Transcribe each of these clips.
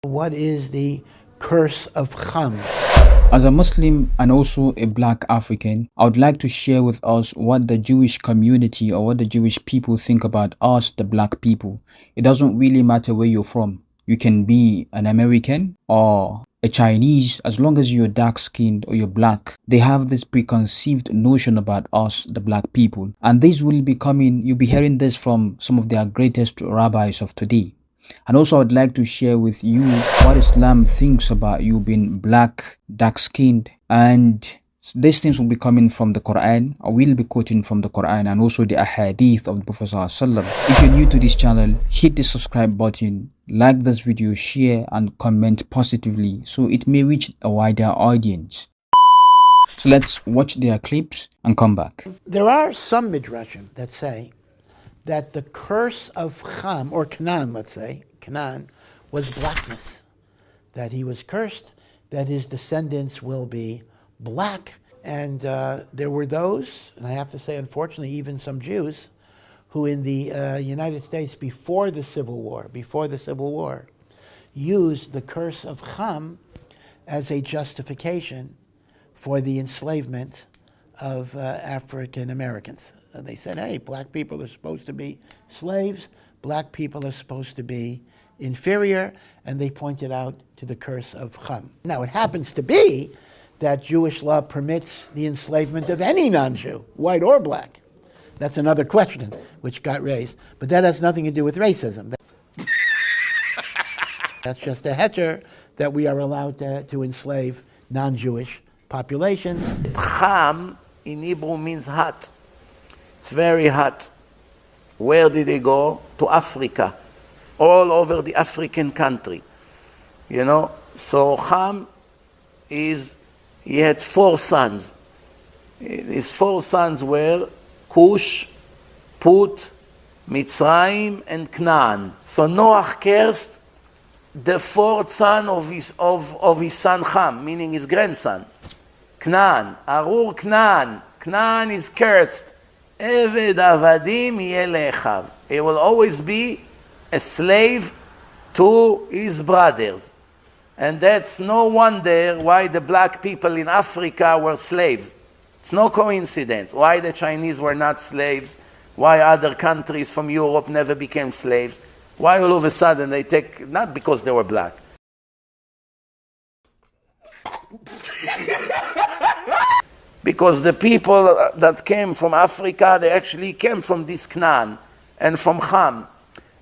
What is the curse of Cham? As a Muslim and also a black African, I would like to share with us what the Jewish community or what the Jewish people think about us, the black people. It doesn't really matter where you're from. You can be an American or a Chinese, as long as you're dark skinned or you're black. They have this preconceived notion about us, the black people. And this will be coming, you'll be hearing this from some of their greatest rabbis of today. And also, I'd like to share with you what Islam thinks about you being black, dark skinned, and these things will be coming from the Quran. I will be quoting from the Quran and also the ahadith of the Prophet ﷺ. If you're new to this channel, hit the subscribe button, like this video, share, and comment positively so it may reach a wider audience. So let's watch their clips and come back. There are some midrashim that say that the curse of Cham, or Canaan, let's say, Canaan, was blackness. That he was cursed, that his descendants will be black. And there were those, and I have to say, unfortunately, even some Jews, who in the United States before the Civil War, used the curse of Cham as a justification for the enslavement of African Americans. They said, hey, black people are supposed to be slaves, black people are supposed to be inferior, and they pointed out to the curse of Cham. Now, it happens to be that Jewish law permits the enslavement of any non-Jew, white or black. That's another question which got raised, but that has nothing to do with racism. That's just a heter that we are allowed to enslave non-Jewish populations. Cham in Hebrew means hot. It's very hot. Where did they go? To Africa. All over the African country. You know? So Cham he had 4 sons. His 4 sons were Cush, Put, Mitzrayim, and Canaan. So Noah cursed the 4th son of his son Cham, meaning his grandson. Canaan. Arur Canaan. Canaan is cursed. Eved avadim yeh le'echav. He will always be a slave to his brothers. And that's no wonder why the black people in Africa were slaves. It's no coincidence. Why the Chinese were not slaves. Why other countries from Europe never became slaves. Why all of a sudden they take, not because they were black. Because the people that came from Africa, they actually came from this Canaan and from Cham.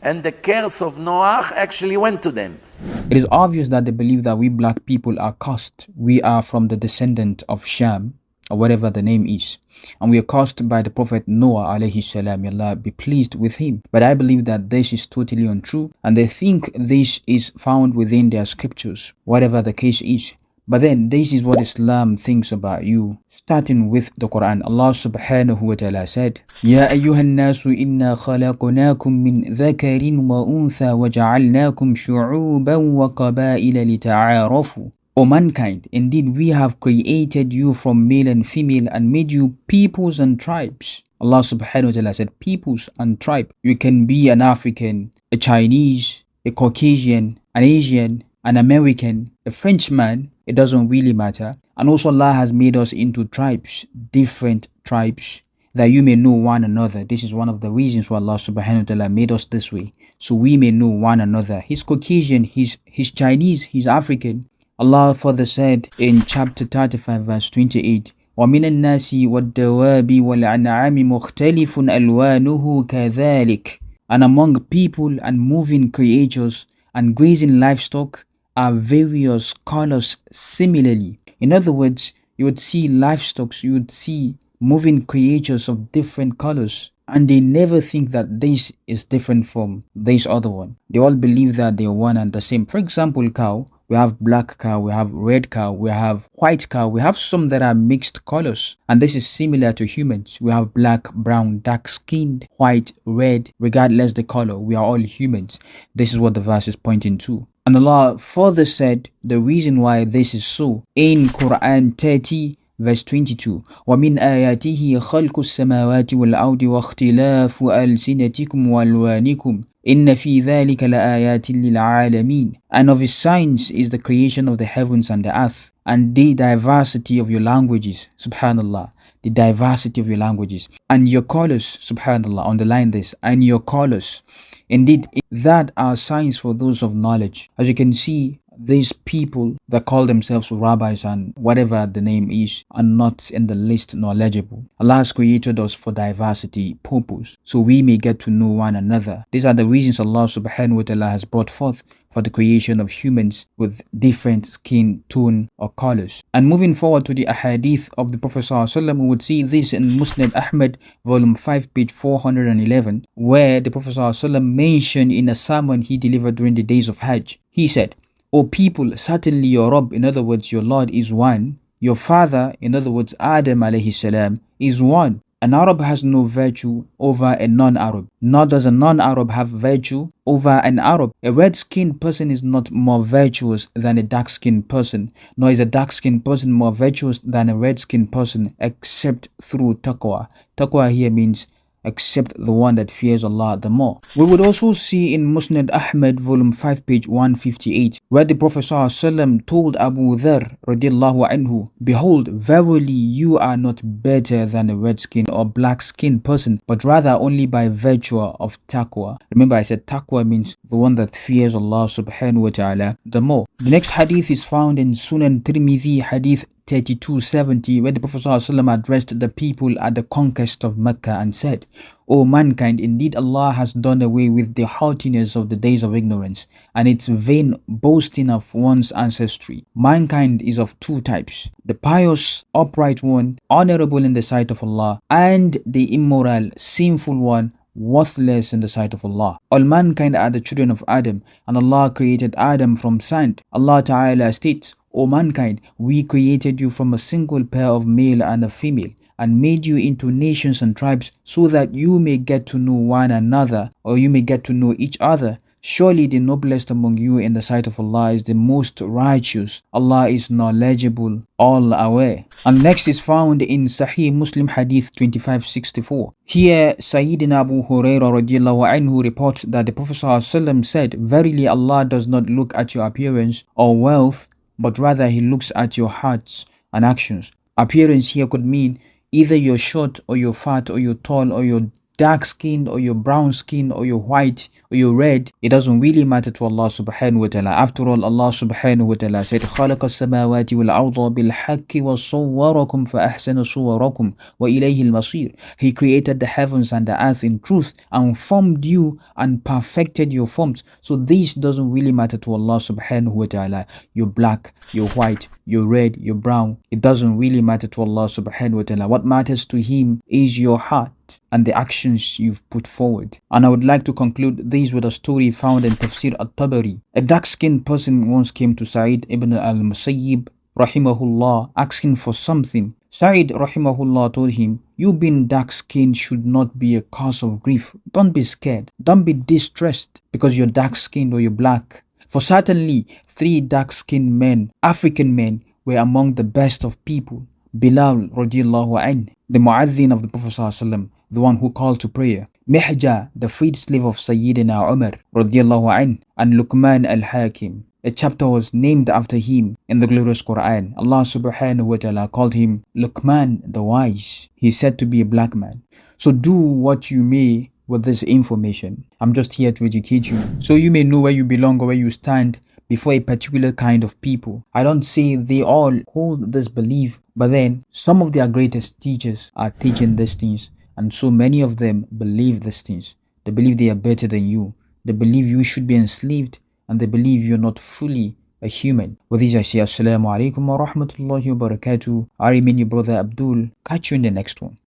And the curse of Noah actually went to them. It is obvious that they believe that we black people are cursed. We are from the descendant of Shem, or whatever the name is. And we are cursed by the Prophet Noah alayhi salam. May Allah be pleased with him. But I believe that this is totally untrue. And they think this is found within their scriptures, whatever the case is. But then this is what Islam thinks about you. Starting with the Quran, Allah subhanahu wa ta'ala said, Ya ayyuhan nasu inna khalaqnakum min dhakarin wa untha wa ja'alnakum shu'uban wa qabaila lita'arafu. O mankind, indeed we have created you from male and female and made you peoples and tribes. Allah subhanahu wa ta'ala said peoples and tribe. You can be an African, a Chinese, a Caucasian, an Asian, an American, a Frenchman, it doesn't really matter. And also Allah has made us into tribes, different tribes, that you may know one another. This is one of the reasons why Allah subhanahu wa ta'ala made us this way. So we may know one another. He's Caucasian, he's Chinese, he's African. Allah further said in chapter 35 verse 28, وَمِنَ النَّاسِ وَالدَّوَابِ وَالْأَنْعَامِ مُخْتَلِفٌ أَلْوَانُهُ كَذَلِكَ. And among people and moving creatures and grazing livestock are various colors similarly. In other words, you would see livestock, you would see moving creatures of different colors, and they never think that this is different from this other one. They all believe that they are one and the same. For example, cow, we have black cow, we have red cow, we have white cow, we have some that are mixed colors, and this is similar to humans. We have black, brown, dark skinned, white, red, regardless the color, we are all humans. This is what the verse is pointing to. And Allah further said the reason why this is so in Quran 30 verse 22. وَمِنْ آيَاتِهِ خَلْقُ السَّمَاوَاتِ وَالْأَرْضِ وَاخْتِلَافُ أَلْسِنَتِكُمْ وَأَلْوَانِكُمْ إِنَّ فِي ذَلِكَ لَآيَاتٍ لِلْعَالَمِينَ. And of his signs is the creation of the heavens and the earth, and the diversity of your languages. Subhanallah. The diversity of your languages. And your colors, subhanallah, underline this, and your colors. Indeed, that are signs for those of knowledge. As you can see, these people that call themselves rabbis and whatever the name is are not in the list knowledgeable. Allah has created us for diversity purpose, so we may get to know one another. These are the reasons Allah subhanahu wa ta'ala has brought forth for the creation of humans with different skin tone or colors. And moving forward to the ahadith of the Prophet ﷺ, we would see this in Musnad Ahmad, volume 5, page 411, where the Prophet ﷺ mentioned in a sermon he delivered during the days of Hajj. He said, "O people, certainly your Rabb, in other words, your Lord, is one. Your father, in other words, Adam alayhi salam, is one. An Arab has no virtue over a non-Arab, nor does a non-Arab have virtue over an Arab. A red-skinned person is not more virtuous than a dark-skinned person, nor is a dark-skinned person more virtuous than a red-skinned person, except through taqwa." Taqwa here means except the one that fears Allah the more. We would also see in Musnad Ahmad, volume 5, page 158, where the Prophet ﷺ told Abu Dharr radiallahu anhu, "Behold, verily you are not better than a red-skinned or black-skinned person, but rather only by virtue of taqwa." Remember, I said taqwa means the one that fears Allah subhanahu wa ta'ala the more. The next hadith is found in Sunan Tirmidhi, hadith 3270, where the Prophet ﷺ addressed the people at the conquest of Mecca and said, "O mankind, indeed Allah has done away with the haughtiness of the days of ignorance and its vain boasting of one's ancestry. Mankind is of two types: the pious, upright one, honorable in the sight of Allah, and the immoral, sinful one, worthless in the sight of Allah. All mankind are the children of Adam, and Allah created Adam from sand." Allah Ta'ala states, "O mankind, we created you from a single pair of male and a female, and made you into nations and tribes so that you may get to know one another, or you may get to know each other. Surely the noblest among you in the sight of Allah is the most righteous. Allah is knowledgeable, all aware." And next is found in Sahih Muslim Hadith 2564. Here, Sayyidina Abu Hurairah radiallahu anhu reports that the Prophet ﷺ said, "Verily Allah does not look at your appearance or wealth, but rather He looks at your hearts and actions." Appearance here could mean either you're short or you're fat or you're tall or you're dark skinned or you're brown skinned or you're white or you're red. It doesn't really matter to Allah subhanahu wa ta'ala. After all, Allah subhanahu wa ta'ala said, خَلَقَ السَّمَاوَاتِ وَالْأَرْضَ بِالْحَقِّ وَصَوَّرَكُمْ فَأَحْسَنَ صُوَرَكُمْ وَإِلَيْهِ الْمَصِيرُ. He created the heavens and the earth in truth and formed you and perfected your forms. So this doesn't really matter to Allah subhanahu wa ta'ala. You're black, you're white, you're red, you're brown. It doesn't really matter to Allah subhanahu wa ta'ala. What matters to Him is your heart and the actions you've put forward. And I would like to conclude this with a story found in Tafsir al-Tabari. A dark-skinned person once came to Sa'id ibn al-Musayyib rahimahullah asking for something. Sa'id rahimahullah told him, "You being dark-skinned should not be a cause of grief. Don't be scared. Don't be distressed because you're dark-skinned or you're black. For certainly 3 dark-skinned men, African men, were among the best of people. Bilal radiallahu anh, the mu'adhin of the Prophet ﷺ, the one who called to prayer. Mihja, the freed slave of Sayyidina Umar radiallahu anh, and Luqman al-Hakim. A chapter was named after him in the glorious Quran. Allah subhanahu wa ta'ala called him Luqman the wise. He said to be a black man. So do what you may with this information. I'm just here to educate you, so you may know where you belong or where you stand before a particular kind of people. I don't say they all hold this belief, but then some of their greatest teachers are teaching these things, and so many of them believe these things. They believe they are better than you. They believe you should be enslaved, and they believe you're not fully a human. With this I say Assalamu alaikum wa rahmatullahi wa barakatuh. I remain your brother Abdul. Catch you in the next one.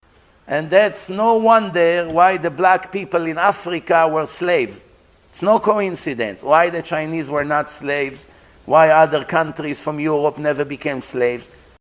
And that's no wonder why the black people in Africa were slaves. It's no coincidence why the Chinese were not slaves, why other countries from Europe never became slaves.